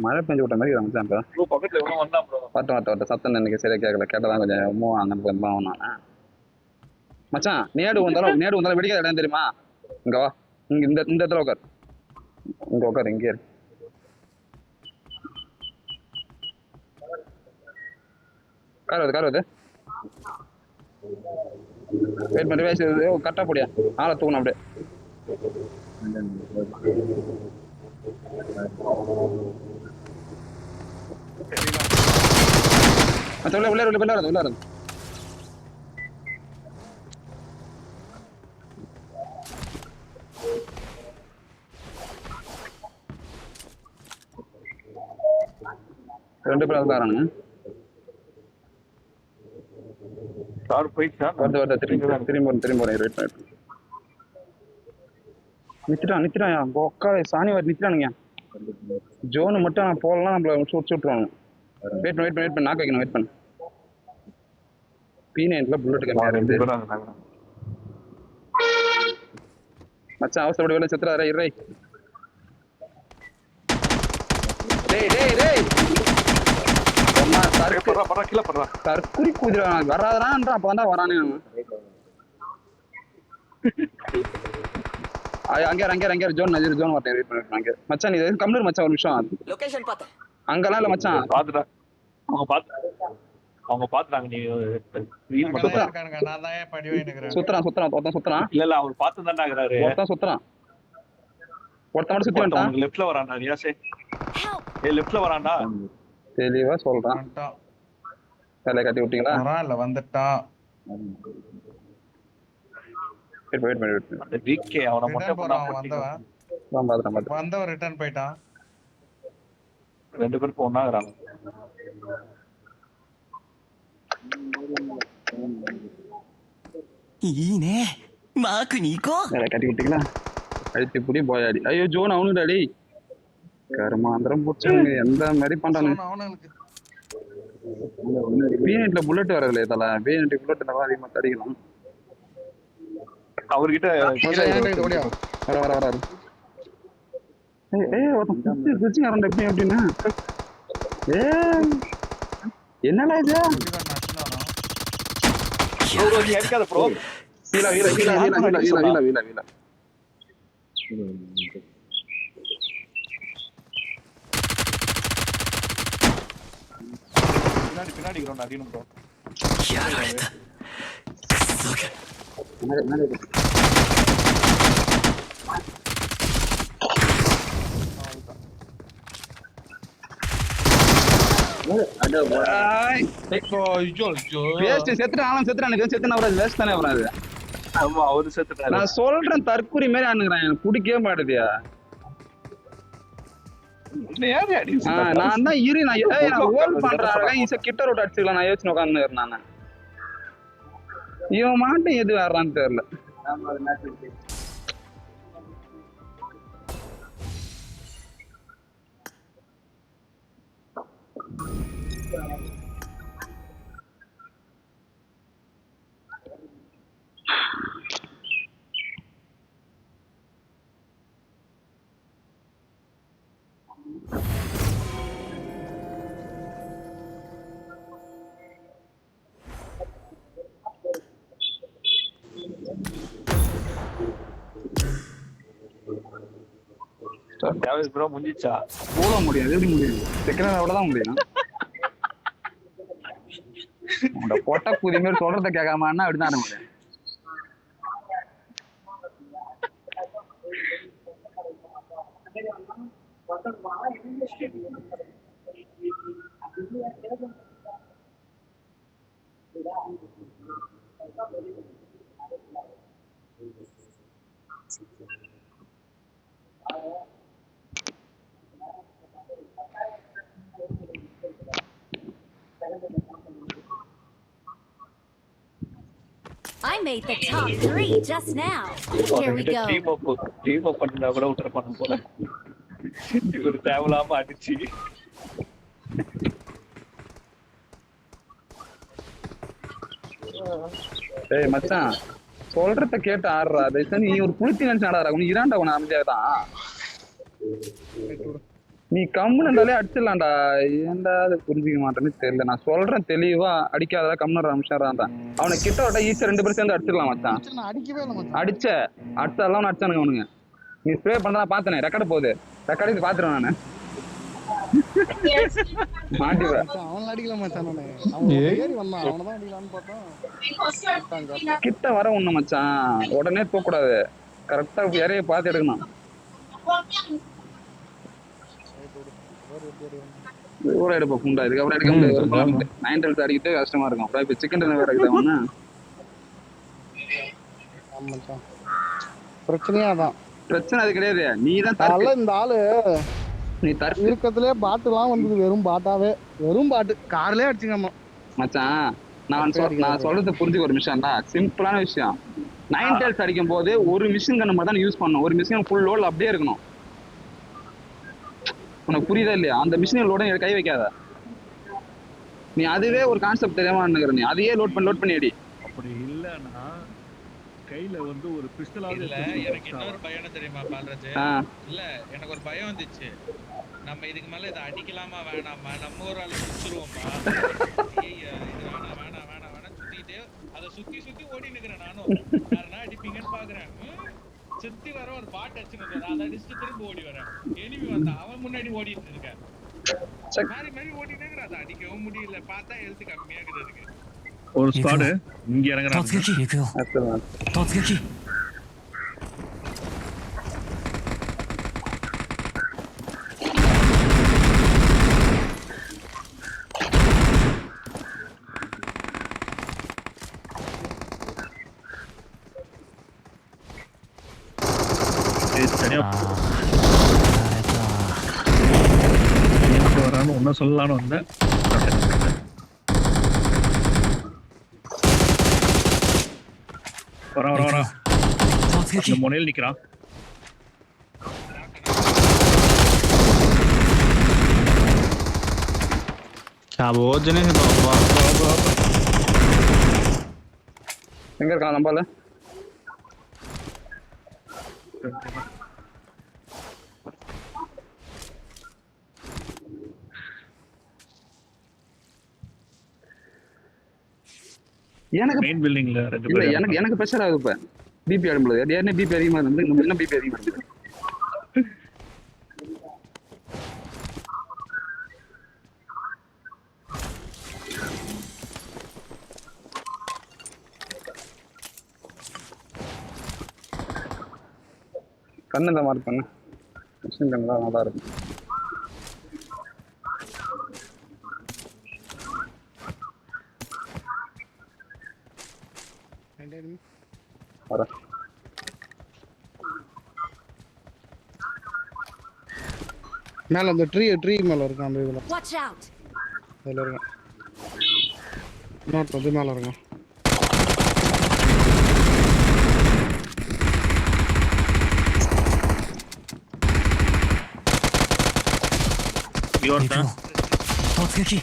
மழை பெஞ்சு விட்ட மாதிரி மச்சான் இப்ப ப்ரோ பக்கத்துல எவனோ வந்தான் ப்ரோ. வரட்டும் சத்தம் எனக்கு சரியா கேட்கல கேட்டதான் கொஞ்சம் மூவ் அந்த நான் மச்சான் நேடு வந்தாலும் வெடிக்காத இடம் தெரியுமா இங்க வா இங்க இந்த இடத்துல உட்கார் இங்க உட்கார் இங்கே இரு கார் வருது வெயிட் பண்ணி வயசு கரெக்டா போடியா ஆளை தூக்கணும் அப்படியே உள்ள ரெண்டு பேரும் அதுக்காரானுங்க கார் போயிடுச்சா? வருது திரும்பி போறேன் வெயிட் பண்ணி நித்துட்டான் உட்கார சாணி வர நித்துறானுங்க ஜோனு மட்டும் நான் போடலாம் நம்மள சுட்டுருவாங்க வெயிட் பண்ணி நாக்கு வைக்கணும் வெயிட் பண்ணு P9ல புல்லட் கம்மியா இருக்கு மச்சான் அவசரப்படி வெளில செத்துறாரே இறை டேய் அம்மா தற்குறி கூதிரான் வராதறான்ற அப்பதான் வரானே அங்க ஜோன் வரேன் வெயிட் பண்ணிட்டு மச்சான் நீ கம்ப்ளீட் மச்சான் ஒரு நிமிஷம் லொகேஷன் பார்த்தேன் அங்கலாம் இல்ல மச்சான் பாத்துடா அவங்க பாத்துறாங்க நீ ரீல் மட்டும் இருக்கானுங்க நான் தான் படிவே நிக்கிறேன் சுத்துறான் இல்ல அவர் பாத்து தான்டாங்கறாரு ஒருத்தன் சுத்துறான் ஒருத்தன் மட்டும் சுத்தி வந்துட்டான் லெஃப்ட்ல வரான்டா ரியாஸே லெஃப்ட்ல வரான்டா தெளிவா சொல்றான் வேலை கட்டி விட்டீங்களா வரான் இல்ல வந்துட்டான் வெயிட் பண்ணி அந்த வீக்கே அவன மட்டும் வந்தவன் ரிட்டர்ன் போயிட்டான் ரெண்டு பேரும் ஒண்ணாங்கறாங்க ஈனே மாக்கு நீக்கோ வேலை கட்டி விட்டீங்களா அழுத்தி புடி போயாடி ஐயோ ஜோன் அவனுடா டேய் கர்மாந்திரம் புடிச்சாங்க எந்த மாதிரி பண்றானுங்க அவனுக்கு P9ல புல்லட் வரல தல P9 புல்லட் இந்த அதிகமா தடிக்கலாம் அவர்கிட்ட வர ஏய் குச்சி அரண்ட எப்படி அப்படினா ஏய் என்னடா இது ப்ரோ நீ அடிக்காத ப்ரோ வீலா பின்னாடி கிரவுண்ட் அடிக்கணும் ப்ரோ நான் சொல்றேன் தற்கூரி மாதிரி அண்ணுங்கிறான் எனக்கு பிடிக்கவே மாட்டேதியா நான் தான் இரு நான் ஓல் பண்றேன் கிட்ட ரோட் அடிச்சுக்கலாம் நான் யோசிச்சு உட்காந்து நானு இவன் மாட்டும் எது வர்றான்னு தெரியல ப்ரோ முடிஞ்சிச்சா போட முடியாது எப்படி முடியும் செகண்ட் அவ்வளவுதான் முடியும் உங்களோட பொட்டை புதி மாதிரி சொல்றத கேட்காமன்னா அப்படிதான் ஆட முடியும் I made the top 3 just now. Here we go. Team அப் பண்ணா கூட விட்டுற பண்ண போல. இவர் தேவலாம அடிச்சு. ஏய் மச்சான் சொல்றத கேட்டு ஆடுறா. நீ ஒரு புளுத்தி நினைச்சு ஆடாதா. உனக்கு இராண்டா உன அமைதியாதான். நீ கம்முன்னு இருந்தாலே அடிச்சிடலாம்டா. ஏன்டா அது புரிஞ்சுக்க மாட்டேன்னு தெரியல. நான் சொல்றேன் தெளிவா அடிக்காதடா கம்முன்னு அமிஷம் தான். அவனை கிட்ட விட்டா ஈஸியா 2 பேரும் சேர்ந்து அடிச்சிடலாம் மச்சான். அடிக்கவே இல்லை மச்சான். அடிச்சாலாம் அடிச்சானுங்க அவனுங்க. நீ ஸ்ப்ரே பண்ணதான் பாத்தனே. ரெக்கார்டு போகுது. ரெக்கார்டு பாத்துருவேன் நானு. மாட்டிடுவேன். அவன் அடிக்கல மச்சான். அவன் ஏறி வந்தான். அவனதான் அடிக்கலான்னு பார்த்தா கிட்ட வர ஒண்ணு மச்சான். உடனே போக கூடாது. கரெக்டா யாரைய பார்த்து எடுக்கணும். ஊற எடுப்போம் குண்டா. இதுக்கப்புறம் எடுக்க முடியாது. 9 அடிக்கிட்டே கஷ்டமா இருக்கும். அப்புறம் இப்ப சிக்கன் வேற இருக்குதா. பிரச்சனையாதான். பிரச்சனை அது கிடையாது. நீ தான் இந்த ஆளு நீ இருக்கத்திலே பாட்டுலாம் வந்தது. வெறும் பாட்டாவே. வெறும் பாட்டு கார்லயே அடிச்சுங்கம்மா மச்சான். நான் சொல்றது புரிஞ்சுக்க ஒரு விஷயம்டா. சிம்பிளான விஷயம். 9 டைல்ஸ் அடிக்கும் போது ஒரு மிஷின் கன் மட்டும் தான் யூஸ் பண்ணணும். ஒரு மிஷின் ஃபுல் லோட் அப்படியே இருக்கணும். உனக்கு புரியுதா இல்லையா? அந்த மிஷின் லோட கை வைக்காத. நீ அதுவே ஒரு கான்செப்ட் தெரியாம நினைக்கிற. நீ அதையே லோட் பண்ணி அடி. அப்படி இல்லன்னா கையில வந்து ஒரு பிஸ்டலாவது இல்ல. எனக்கு இன்னொரு பயம் தெரியுமா பால்ராஜ்? இல்ல எனக்கு ஒரு பயம் வந்துச்சு. நம்ம இதுக்கு மேல இதை அடிக்கலாமா வேணாமா? நம்ம ஒரு ஆளு சுத்துருவோமா? இது வேணாம் சுத்திட்டு அதை சுத்தி ஓடி நிக்கிறேன். நானும் யாருன்னா அடிப்பீங்கன்னு பாக்குறேன். சுத்தி வர ஒரு பாட்டு அடிச்சுன்னு அதை அடிச்சுட்டு திரும்ப ஓடி வரேன். எனிமி வந்தா அவன் முன்னாடி ஓடிட்டு இருக்கேன். மாறி ஓடிட்டு இருக்கிறேன். அதை அடிக்கவும் முடியல. பார்த்தா எழுத்து கம்மியா இருக்குது. ஒரு ஸ்குவாட் இங்க இறங்குறாங்க. வரான்னு ஒன்னும் சொல்லலான்னு வந்தேன். வரா முனையில் நிக்கிறான். எங்க இருக்கான் நம்பால? எனக்கு மெயின் பில்டிங்ல எனக்கு பிரஷர் ஆகுது. இப்ப பிபி ஆடும்போது ஏற்கனவே பிபி அதிகமா இருந்து நம்ம என்ன பிபி அதிகமா இருக்கு. கண்ணு இந்த மாதிரி பண்ணு. மிஷின் கண்ணு தான் நல்லா இருக்கும். மேல அந்த ட்ரீ மேல இருக்கு. அந்த இதுல அதுல இருக்கு. நாட் அது மேல இருக்கு. யோர்டா தோத்கி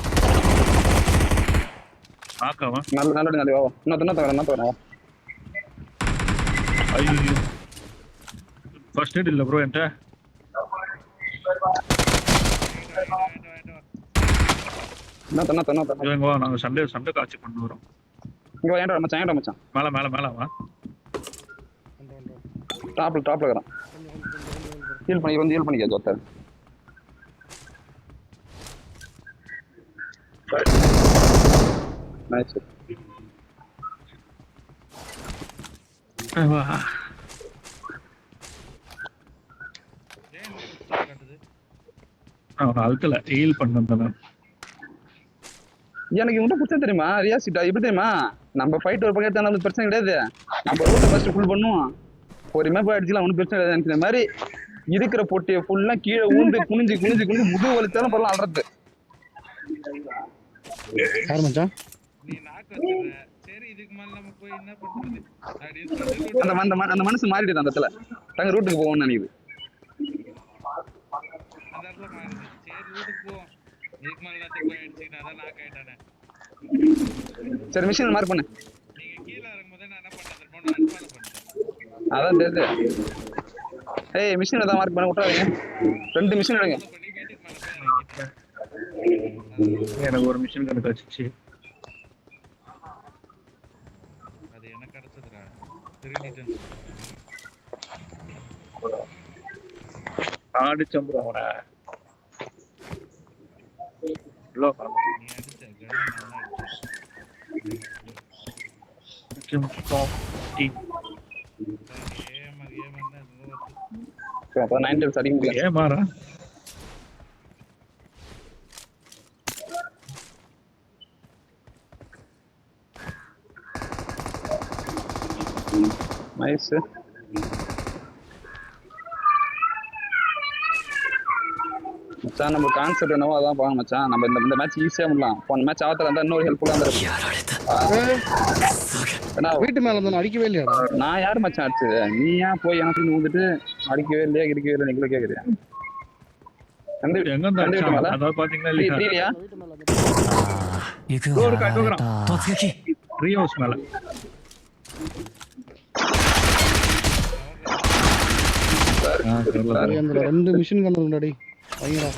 ஆகாவா நல்ல வா. என்ன தரேன். ஐயோ ஃபர்ஸ்ட் எய்ட் இல்ல ப்ரோ என்கிட்ட. இங்க வா. நாங்க சண்டே காட்சி பண்ண வரோம். இங்க ஏன்டா மச்சான் மேல வா. டாப்ல இருக்கறான். ஹீல் பண்ணிக்க ஜோத்தர். நைஸ். வா. அவன் அல்கல ஹீல் பண்ணந்தன. எனக்கு இவன்ட்ட புடிச்ச தெரியுமா ரியாசிட்டா? எப்படி தெரியுமா? நம்ம ஃபைட் ஒரு பக்கம் எடுத்தாலும் பிரச்சனை கிடையாது. நம்ம ரூட்டை ஃபர்ஸ்ட் ஃபுல் பண்ணுவோம். பொறுமையா போய் அடிச்சுலாம் ஒன்றும் பிரச்சனை கிடையாது. நினைக்கிற மாதிரி இருக்கிற பொட்டியை ஃபுல்லா கீழே ஊந்து குனிஞ்சு முதுகு வலிச்சாலும் பரவாயில்ல அல்றது. யார் மச்சான்? நீ நாக்கு வச்சிருக்க. சரி இதுக்கு மேல நம்ம போய் என்ன பண்றது அப்படின்னு சொல்லிட்டு அந்த மனசு மாறிடுது அந்த இடத்துல. தங்க ரூட்டுக்கு போவோம்னு நினைக்குது. அந்த இடத்துல மாறிடுது. சரி ரூட்டுக்கு போவோம். இதுக்கு மேல எல்லாத்தையும் போய் அடிச்சுக்கிட்டு அதான் நான் கேட்டானே. சரி மிஷின் மார்க் பண்ணு. நீங்க கீழே இறங்கும்போது நான் என்ன பண்ணேன் தெரியுமா? நான் அன்ஃபாலோ பண்ணிட்டேன். அதான் தெரியுது. ஏய் மிஷின் தான் மார்க் பண்ண விட்டாதீங்க. 2 மிஷின் எடுங்க. பண்ணி வீட்டுக்கு மேல போய் இறங்கிட்டேன். எனக்கு ஒரு மிஷின் கணக்கு வச்சுச்சு. அது எனக்கு கிடைச்சதுடா. திருடிட்டேன். அடிச்சம்புறோம் அவனை. நீ அடிச்ச கண்ணு நல்லா அப்ப 9 டைம்ஸ் அடிக்க முடியல. ஏமாறா நைஸ். மச்சான் நம்ம கான்செப்ட் என்னவோ அதான் போகணும் மச்சான். நம்ம இந்த மேட்ச் ஈஸியா முடியலாம். போன மேட்ச் ஆவத்துல இருந்தா இன்னொரு ஹெல்ப்ஃபுல்லா இருந்தா. வீட்டு மேல இருந்தா அடிக்கவே இல்லையாடா? நான் யாரு மச்சான் அடிச்சது? நீ ஏன் போய் எனக்கு வந்துட்டு அடிக்கவே இல்லையா இருக்கவே இல்லை நீங்களும் கேக்குறியா? எங்க இருந்தா அதாவது பாத்தீங்கன்னா இல்லையா ட்ரீ ஹவுஸ் மேல அந்த 2 மிஷின் கன் இருக்குடா டேய். பயங்கரா.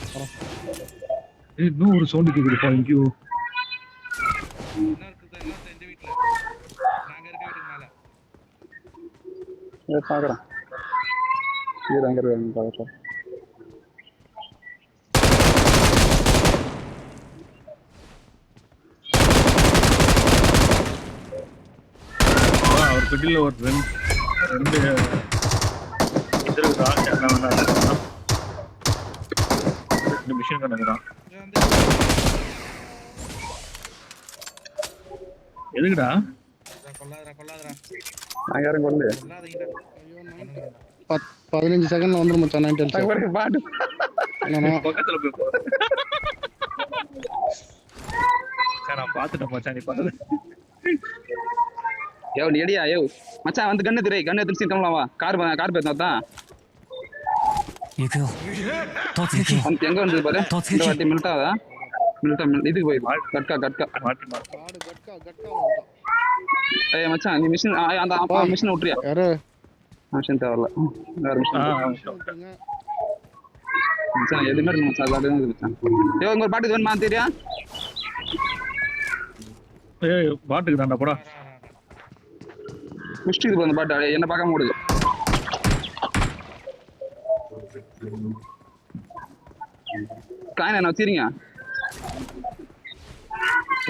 இன்னும் ஒரு சவுண்ட் கேக்குதுப்பா இங்கேயோ. இன்னொருத்தர் இந்த வீட்டுல நாங்க இருக்க வீட்டுக்கு மேல பாக்குறேன். இது அங்க இருக்கு பாக்குறேன். அவர் பெட்டில ஒரு ரெண்டு இதுக்குதான் என்ன வேணா ரெண்டு மிஷின் கணக்குதான். எதுக்குடா கொள்ளாதடா நான் யாரும் கொண்டு 15 செகண்ட்ல வந்துரும் மச்சான் 9 டைம்ஸ். பாட்டு பக்கத்துல போய் போ. சரி நான் பாத்துட்டேன் மச்சான். நீ பாத்து யோ நீ எடியா யோ மச்சான் வந்து கண்ணு திரை கண்ணு திருச்சி கமலாம் வா. கார் பேசினா தான் எங்க வந்து பாரு. இந்த வாட்டி மில்ட்டாவா இதுக்கு போய் கட்கா மாட்டி மாட்டி. ஆடு கட்கா வந்துட்டான். ஏய் மச்சான் நீ மிஷின் அந்த மிஷின் விட்டுறியா? யாரு மிஷின் தேவையில்ல. வேற மிஷின் மச்சான் எதுவுமே இருக்கு மச்சான். அது அப்படியே மச்சான். யோ இங்க ஒரு பாட்டுக்கு வேணுமா தெரியா? ஏய் பாட்டுக்கு தாண்டா போடா. குஷ்டிக்கு போய் அந்த பாட்டு என்ன பார்க்காம ஓடுது. காயின் என்ன வச்சிருங்க?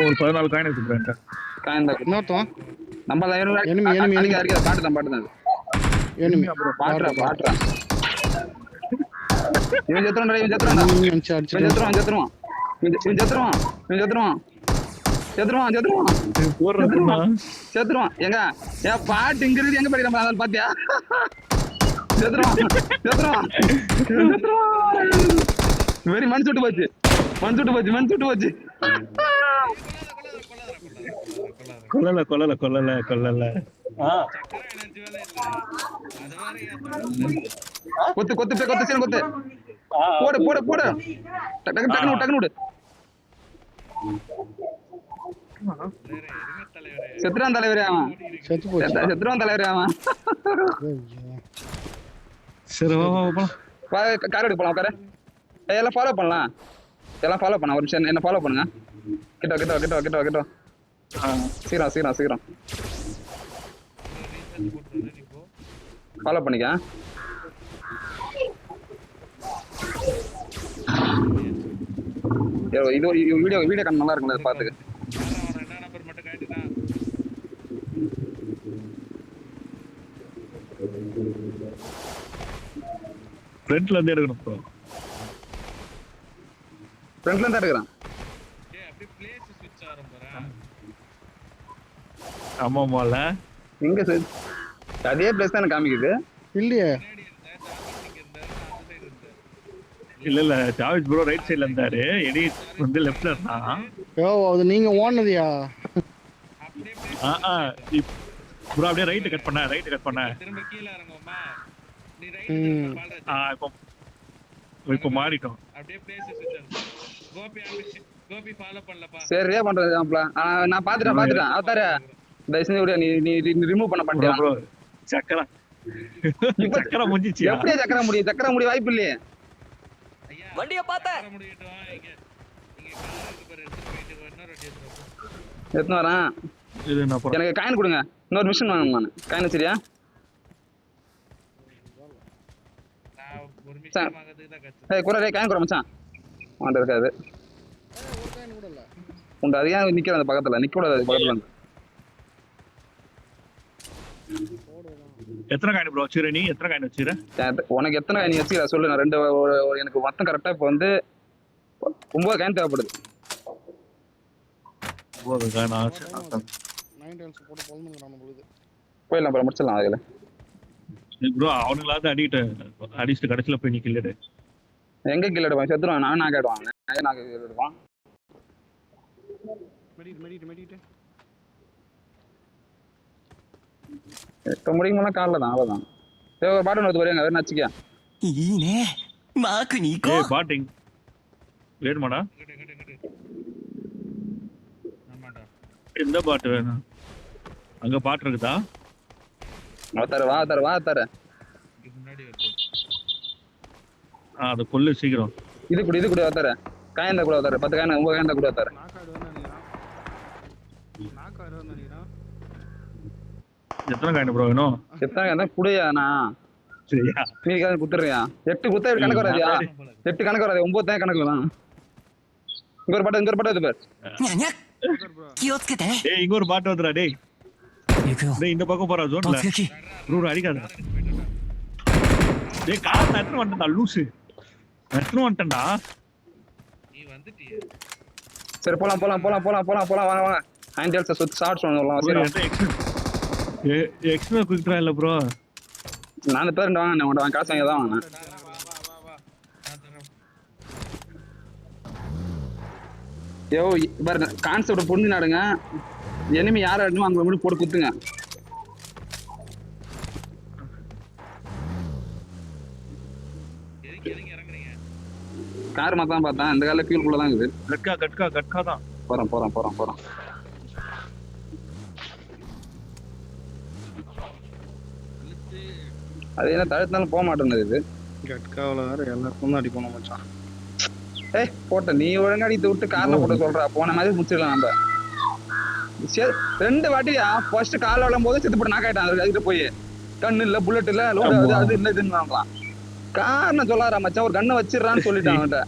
ஒரு 14 காயின் எடுத்துக்கிறேன். காயின் தான் இன்னொருத்தன் நம்ம பாட்டு தான் எனிமி பாட்டுறா இவன் செத்துறான். எங்க என் பாட்டு இங்க இருக்கு. எங்க படிக்கிறோம் அதனால பாத்தியா? செத்துருவான். வெறி மண் சுட்டு போச்சு. கொல்லல கொத்து சீன கொத்து போடு டக்குனு விடு. செத்துறான் தலைவரே அவன். செத்துறான் தலைவரே அவன். சரி கார் எடுக்க போலாம். உட்கார எல்லாம் ஃபாலோ பண்ணலாம். ஒரு நிமிஷம் என்ன ஃபாலோ பண்ணுங்க. கிட்ட சீக்கிரம் ஃபாலோ பண்ணிக்க. இது வீடியோ கண் நல்லா இருக்குல்ல பாத்துக்க. ஃப்ரண்ட்ல இருந்து எடுக்கணும் ப்ரோ. ஃப்ரண்ட்ல இருந்து எடுக்கறேன். அப்படியே பிளேஸ் ஸ்விட்ச் ஆறோம் பாரு. ஆமாமால எங்க சார் அதே பிளேஸ் தான் காமிக்குது இல்லையே. இல்ல ஜாவித் ப்ரோ ரைட் சைடுல இருந்தாரு. எடி வந்து லெஃப்ட்ல இருந்தான். யோ அது நீங்க ஓடுனதியா? ப்ரோ அப்படியே ரைட் கட் பண்ண திரும்ப கீழ இறங்குமா நீ ம். ரைட் பால்ராஜ் இப்போ மாறிட்டோம். அப்படியே பிளேஸ் கோபி ஃபாலோ பண்ணலப்பா சரியா பண்றது நான் பாத்துட்டேன் அவதார தயவு செஞ்சு விடு, நீ ரிமூவ் பண்ண ப்ரோ பண்ணிட்டேன். ப்ரோ சக்கரா சக்கரா முடிஞ்சிச்சியா? எப்படியா சக்கர முடிய வாய்ப்பு இல்லையே. ஐயா வண்டிய பார்த்தேன். வர முடியட்டும் இங்க கார் இருக்கு பாரு எடுத்து போயிட்டு இன்னொரு வண்டி எடுத்துறோம் எடுத்து வரேன். இது நான் போறேன். எனக்கு காயின் கொடுங்க, இன்னொரு மிஷின் வாங்கணும் நான். காயின் சரியா? நான் ஒரு மிஷன் வாங்குறதுக்கு தான் கத்து ஏய் குறே காயின் குற மச்சான். அவன்கிட்ட இருக்காது. ஒரு காயின் கூட இல்ல. உண்டு அது ஏன் நிக்கிற அந்த பக்கத்துல நிக்க கூடாது பக்கத்துல வந்து. எத்தனை காயின் ப்ரோ வச்சிர? நீ எத்தனை காயின் வச்சிர? உனக்கு எத்தனை காயின் வச்சுக்கிறா சொல்லு. நான் ரெண்டு எனக்கு மொத்தம் கரெக்டா இப்போ வந்து 9 காயின் தேவைப்படுது. 9 காயின் ஆச்சு. 9 டைல்ஸ் போட்டு பொளந்துங்கறானு பொழுது. போயிடலாம் போல முடிச்சிடலாம் அதுல. ப்ரோ அவனுங்களாவது அடிச்சிட்டு கடைசில போய் நிக்கலடே. எங்க கில் எடுப்பான் செத்துருவான். நான் கேடுவான் நான் எடுப்பான். மெடிட் இப்போ முடியுமா காலில் தான் அவ்வளோதான். ஒரு பாட்டு ஒன்று வருவாங்க வேறு நச்சுக்கியா. いいねマークに行こ ஏய் う பாட்டிங் வேணுமாடா? ஆமாடா எந்த பாட்டு வேணும்? அங்க பாட்டு இருக்குதா? வா தர இதுக்கு முன்னாடி வருது அது கொல்லு சீக்கிரம். இது கூட வத்தார காயந்த கூட வத்தார 10 காயந்த 9 காயந்த கூட வத்தார. எத்தனை காயின் ப்ரோ வேணும்? எத்தனை காயந்த குடையா நான் சரியா நீ காயந்த குத்துறியா? 8 குத்தா கணக்கு வராதியா? 8 கணக்கு வராது 9 தான் கணக்கு தான். இங்க ஒரு பாட்டு இது பாரு. にゃにゃ気をつけてね டேய் இங்க ஒரு பாட்டு வந்துடா டேய். 行くよ டேய் இந்த பக்கம் போறா ஜோன்ல. 突撃 ப்ரோ அடிக்காத. டேய் கார் நட்டு வந்துடா லூசு. நட்டு வந்துடா. நீ வந்துட்டியே சரி போலாம் வாங்க ஹேண்டல்ஸ் சுத்தி ஷார்ட்ஸ் வரலாம். சரி எக்ஸ்ட்ரா குயிக்ரா இல்ல ப்ரோ. நான் அந்த பேர் வாங்க உன்ட காசு வாங்க தான் வாங்க. வா நான் தரேன் யோ பாரு கான்செப்ட் புரிஞ்சு நாடுங்க. எனிமி யார் ஆடணுமோ அங்க மட்டும் போட்டு குத்துங்க. எதுக்கு இறங்குறீங்க? கார் மாத்தான் பார்த்தேன் இந்த கால ஃபியூல் தான் இருக்குது. கட்கா தான். போறோம். அது என்ன தடுத்தாலும் போக மாட்டேங்குது இது. கட்காவுல வேற எல்லாருக்கும் தான் அடிக்கணும் மச்சான். ஏய் போட்ட நீ ஒழுங்கா அடித்து விட்டு காரணம் போட்டு சொல்றா. போன மாதிரி முடிச்சிடலாம் நம்ம. சரி 2 வாட்டியா ஃபர்ஸ்ட் கால் விழும் போது செத்து போட்டு நாக்காயிட்டான். அதுக்கிட்ட போய் கண்ணு இல்ல புல்லட் இல்ல லோடு அது இல்ல இதுன்னு வாங்கலாம். காரணம் சொல்லாரா மச்சான் ஒரு கண்ணை வச்சிடறான்னு சொல்லிட்டான் அவன்கிட்ட.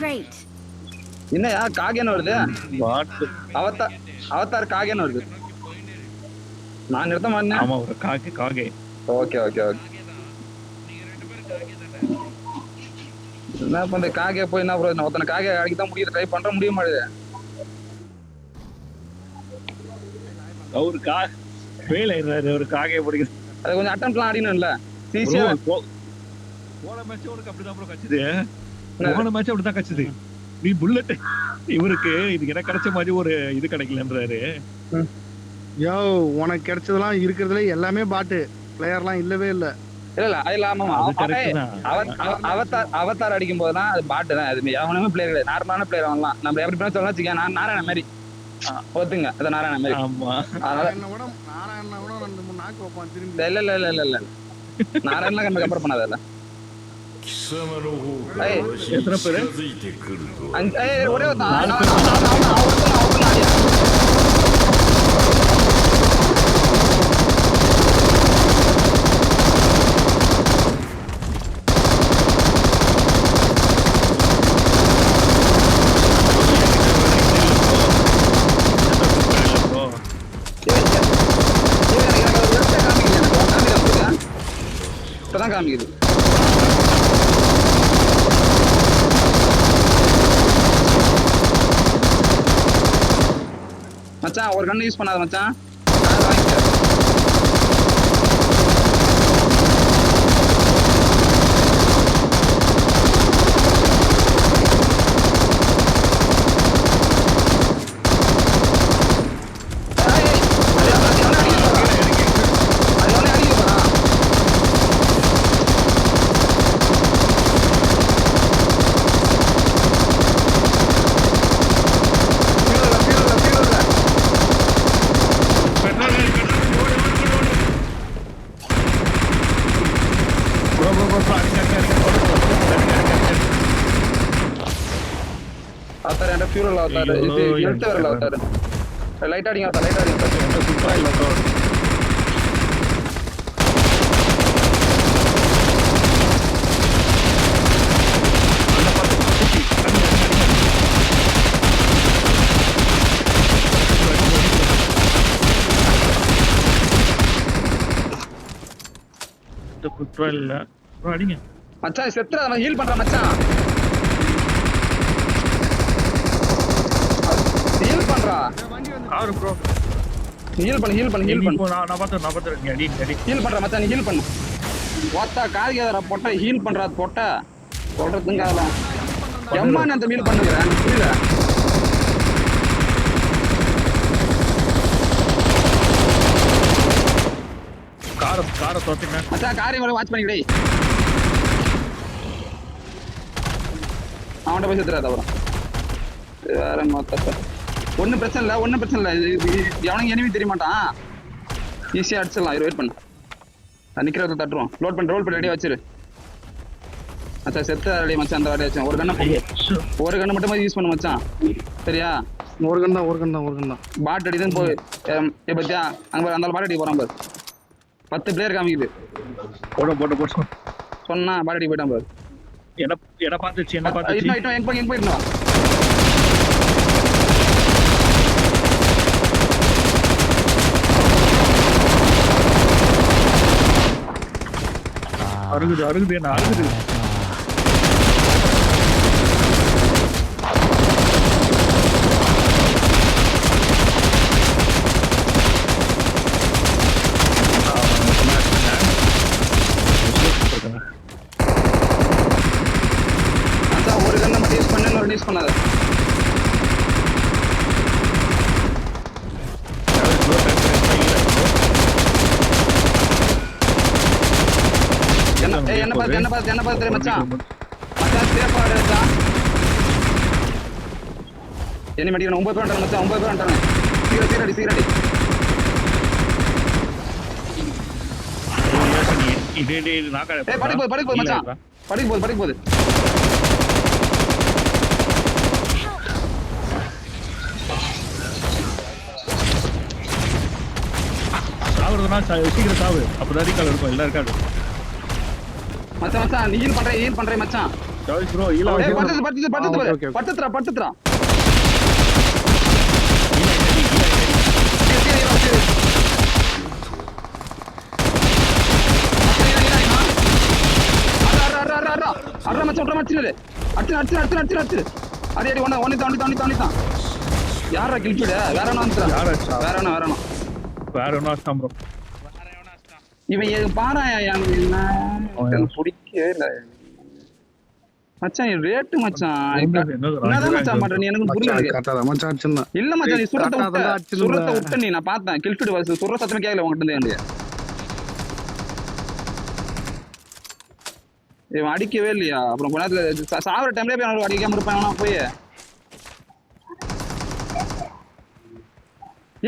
Great. என்னயா காகேன்னு வருது? பாட்டு அவதார் காகேன்னு வருது. நான் நிறுத்த மாட்டேன். ஆமா ஒரு காகே. ஓகே நீங்க 2 பேரும் காகே தானே? என்ன பண்ற காகே போய் என்ன ப்ரோ ஒருத்தனை காகே அடிக்க தான் முடியுது. ட்ரை பண்ற முடிய மாட்டேது. ஒரு ஃபெயில் ஆயிடுறாரு ஒரு காகே பிடிக்குது. அது கொஞ்சம் அட்டெம்ப்ட்லாம் ஆடினோம்ல ஈஸியா. போன மேட்ச் உனக்கு அப்படிதான் ப்ரோ கச்சுது. போன மேட்ச் அப்படிதான் கச்சுது. நீ புல்லட் இவருக்கு இது எனக்கு கிடைச்ச மாதிரி ஒரு இது கிடைக்கலன்றாரு. யோ உனக்கு கிடைச்சதெல்லாம் இருக்கிறதுல எல்லாமே பாட்டு பிளேயர்லாம் இல்லவே இல்ல. இல்ல அவதார் அடிக்கும் போதுதான் அது பாட்டு தான். அது அவனுமே பிளேயர் கிடையாது. நார்மலான பிளேயர் அவன்லாம். நம்ம எப்படி பண்ண சொல்லலாம் வச்சுக்க. நான் நாராயண மாதிரி ஒத்துங்க. அது நாராயண மாதிரி. ஆமா நாராயண விட 2 3 நாக்கு வைப்பான் திரும்பி. இல்ல நாராயணலாம் கண்டு கம்பேர் பண்ணாத. எத்தனை பேரு? ஒரே இப்பதான் காமிக்குது. மச்சான் ஒரு கண்ணு யூஸ் பண்ணாத மச்சான். அவதார் என்கிட்ட ஃபியூரல் அவதார் இது எழுத்து வரல அவதார் லைட் அடிங்க அவதார் லைட் அடிங்க சூப்பரா இல்ல இல்ல அடிங்க மச்சான் செத்துறா அவன் ஹீல் பண்றான் மச்சான் ஹீல் பண்றா ஆறு ப்ரோ ஹீல் பண்ணு நான் பார்த்தேன் நீ அடி ஹீல் பண்றா மச்சான் நீ ஹீல் பண்ணு ஓத்தா காரியாதரா பொட்ட ஹீல் பண்றா பொட்ட சொல்றதுங்க அதெல்லாம் எம்மான்னு அந்த ஹீல் பண்ணுகிறேன் புரியல காரை தோத்துங்க மச்சான் காரியம் வாட்ச் பண்ணிக்கிடே அவன்கிட்ட போய் செத்துறாத அப்புறம் வேற மொத்த ஒன்றும் பிரச்சனை இல்லை எவனுக்கு எனிமி தெரிய மாட்டான் ஈஸியாக அடிச்சிடலாம் வெயிட் பண்ணு நிற்கிறத தட்டுருவோம் ரோல் பண்ணி ரெடியாக வச்சிரு மச்சான் செத்த ரெடி மச்சான் அந்த வாட்டி வச்சேன் ஒரு கண்ணு மட்டும் யூஸ் பண்ணு மச்சான் சரியா ஒரு கண் தான் பாட் அடிதான் போய் பத்தியா அங்கே அந்த பாட் அடி போகிறான் பாரு 10 பிளேயர் காமிக்குது போட சொன்னா பாட் அடி போயிட்டான் பாரு என்ன பார்த்துச்சு எங்க போயிருந்தா அருகுது என்ன அருகுது ஒரு கண்ணை மட்டும் யூஸ் பண்ண இன்னொரு யூஸ் பண்ணாத என்ன பார்த்து தெரியும் மச்சான் சேஃபா இருக்கா என்ன மடிக்கணும் 9 பேர் மச்சான் 9 பேர் வந்துட்டானே சீரடி படிக்க போகுது மச்சான் படிக்க போகுது சாவுறதுனா சீக்கிரம் சாவு அப்பதான் அதிகாலம் இருக்கும் எல்லாம் இருக்காது மச்சான் நீ ஹீல் பண்றேன் மச்சான் ப்ரோ படுத்துறா அரை மச்சான் அடிச்சு அடி ஒன்னு தாண்டி யாரா கிழிச்சுட வேற ஒன்னும் ப்ரோ இவன் பாராயா எனக்கு பிடிக்கவே இல்லை மச்சான் ரேட்டு மச்சான் என்னதான் மச்சான் பண்ற நீ எனக்கு புரியல இல்ல மச்சான் நீ சுரத்தை விட்ட நீ நான் பார்த்தேன் கில்ஃபிட் வயசு சுர சத்தமே கேட்கல உங்ககிட்ட இருந்து இவன் அடிக்கவே இல்லையா அப்புறம் கொஞ்ச நேரத்துல சாவர டைம்ல போய் அடிக்காம இருப்பான் போய்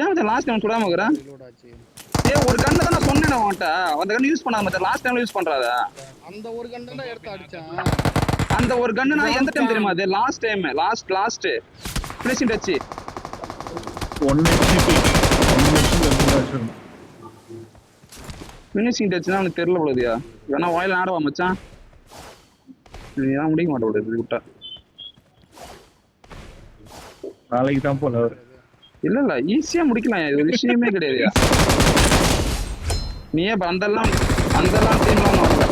ஏன் மச்சான் லாஸ்ட் டைம் சுடாம இருக்கிறேன் ஒரு கண்ணை தான் நான் சொன்னேன் உன்கிட்ட அந்த கண்ணு யூஸ் பண்ணாத மச்சான் லாஸ்ட் டைம்ல யூஸ் பண்றாத அந்த ஒரு கண்ணை தான் எடுத்து அடிச்சான் அந்த ஒரு கண்ணு நான் எந்த டைம் தெரியுமா அது last time last finishing touch 1 finishing டச்னா எனக்கு தெரியல போலதியா வேணா வாயில ஆடவா மச்சான் நீ தான் முடிக்க மாட்டே இது விட்டா நாளைக்கு தான் போல இல்ல ஈஸியா முடிக்கலாம் இது ஒரு விஷயமே கிடையாது நீயே அந்தெல்லாம் டீம்ல ஒன்றும் வரல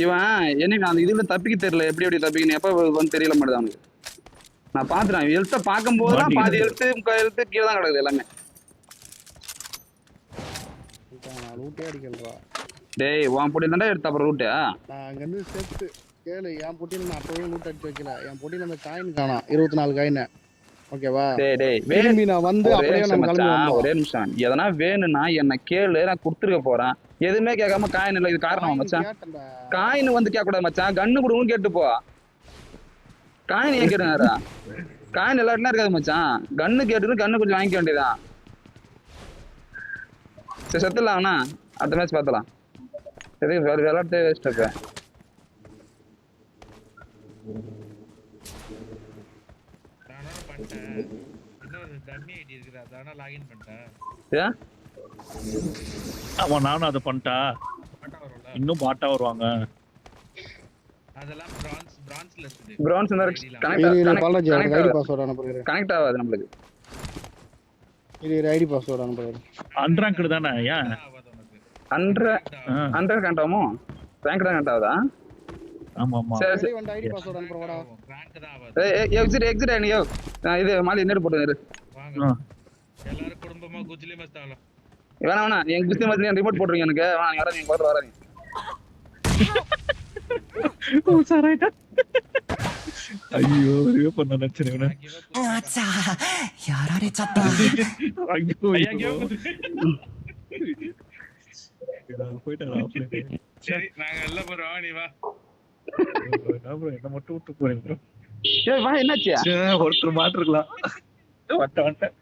இவன் எனக்கு அந்த இதுல தப்பிக்க தெரியல எப்படி தப்பிக்கணும் எப்ப வந்து தெரியல மாட்டேது அவனுக்கு நான் பாத்துறேன் எழுத்த பார்க்கும் போதுதான் பாதி எழுத்து முக்கால் எழுத்து கீழே தான் கிடக்குது எல்லாமே டேய் உன் பொட்டியில தான்டா எடுத்த அப்புறம் ரூட்டு நான் அங்க இருந்து செத்து கேளு என் பொட்டியில நான் அப்பவே லூட் அடிச்சு வைக்கல என் பொட்டியில அந்த காயின் காணோம் 24 காயின் ஓகேவா டேய் வேணுமே நான் வந்து அப்படியே நம்ம கிளம்பி வந்தோம் ஒரே நிமிஷம் எதனா வேணும்னா என்ன கேளு நான் கொடுத்துருக்க போறேன் எதுவுமே கேட்காம காயின் இல்ல இது காரணம் மச்சான் காயின் வந்து கேட்க கூடாது மச்சான் கண்ணு கொடுங்கன்னு கேட்டு போ காயின் ஏன் கேட்டுனாரா காயின் எல்லா இடத்துலயும் இருக்காது மச்சான். கன்னு கேட்டு கன்னு கொஞ்சம் வாங்கிக்க வேண்டியதான். சரி செத்துலாம் அவனா, அடுத்த மேட்ச் பார்த்தலாம். சரி விளையாட்டு வேஸ்ட் இப்ப. நானும் பண்ணிட்டேன். இன்னொரு டம்மி ஐடி இருக்குது, அதான லாகின் பண்ணிட்டேன். ஏன் ஆமா நானும் அதை பண்ணிட்டா. பாட்டா வரும்ல, இன்னும் பாட்டா வருவாங்க. அதெல்லாம் பிரான்ஸ்ல இருக்குது. பிரான்ஸ் இந்த பாலாஜி அவருக்கு ஐடி பாஸ்வேர்ட் அனுப்புறேன். கனெக்ட் ஆகாது நம்மளுக்கு. இது ஐடி பாஸ்வேர்ட் அனுப்புறேன். அன்ராங்க்டு தானே? ஏன் ஆகாது உனக்கு. 100 கனெக்ட் ஆகுமோ? ரேங்க் தான் கனெக்ட் ஆகுதா? ஆமா ஆமா. சரி சரி. வந்து ஐடி பாஸ்வேர்ட் அனுப்புறேன்டா. ரேங்க் தான் ஆகாது. எக்ஸிட் ஆனியோ. இது மாலி என்ன போட்டு இரு. வாங்க எல்லாரும் குடும்பமா குஜிலி மஸ்தாலாம். வேணா எங்க குஸ்தி மாதிரி ரிமோட் போட்டுருங்க எனக்கு. வேணாம் யாராவது நீங்க பார்த்து வராதீங்க. சாராயிட்டா. ஐயோ ரிவே பண்ண நினைச்சேன். あちゃやられちゃった。 ஐயோ ஐயோ போயிட்டாரா? சரி நாங்க எல்லாம் போறோம், நீ வா. என்ன மட்டும் விட்டு போறேன். ஏய் வா என்னாச்சு? ஒருத்தர் மாட்டிருக்கலாம். வந்துட்டேன்